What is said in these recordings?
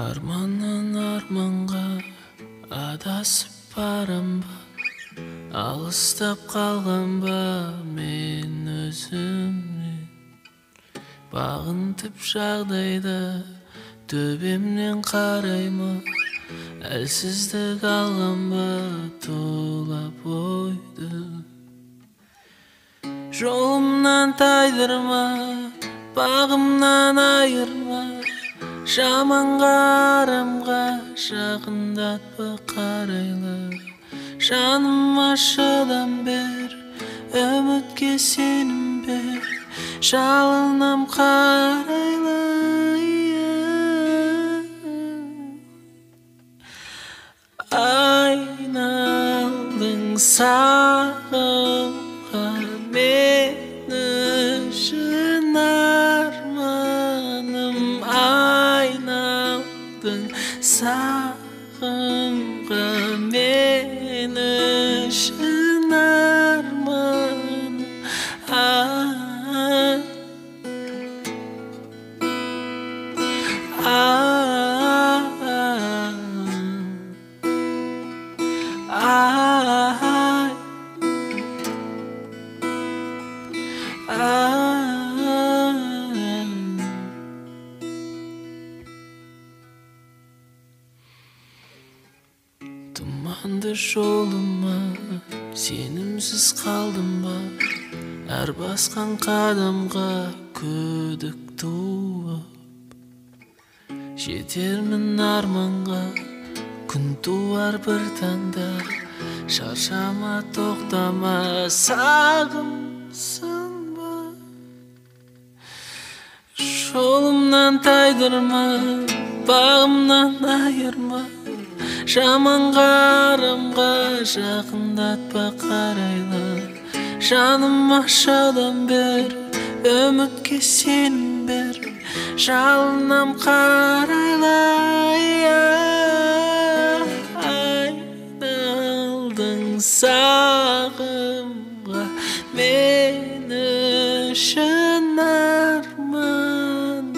Арманнан арманға адасып барам ба, алыстап қалған ба мен өзімнен. Бағынтып жағдайда төбемнен қарайма, әлсіздік алған ба тулап ойды. Жолымнан тайдырма, бағымнан айырма, жаманға арамға жақындатпа қарайлы. Жаныма шыдам бер, үмітке сенім бер, жалынам қарайлы. Айналдың сағымға мен үшін арманым, айналдың сағымға мен үшін арманым. Тұманды жолыма сенімсіз қалдым ба, әр басқан қадамға күдік туып. Жетермін арманға, күн туар бір таңда, шаршама тоқтама, сағымсың ба. Жолымнан тайдырма, бағымнан айырма, жаманға арамға жақындатпа қарайлы. Жаныма шыдам бер, үмітке сенім бер, жалынам қарайлы. Айналдың сағымға мен үшін арманым,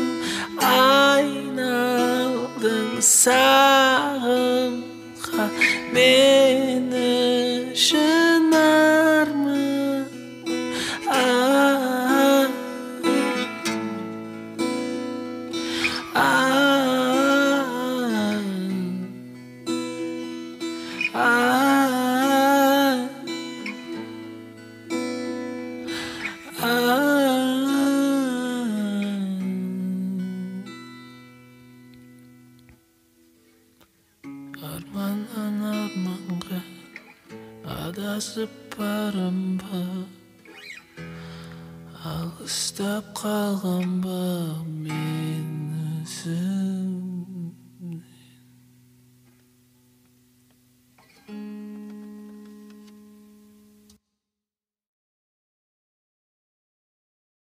айналдың сағымға мен үшін арманым. Арманнан арманға адасып барам ба, алыстап қалған ба мен өзім.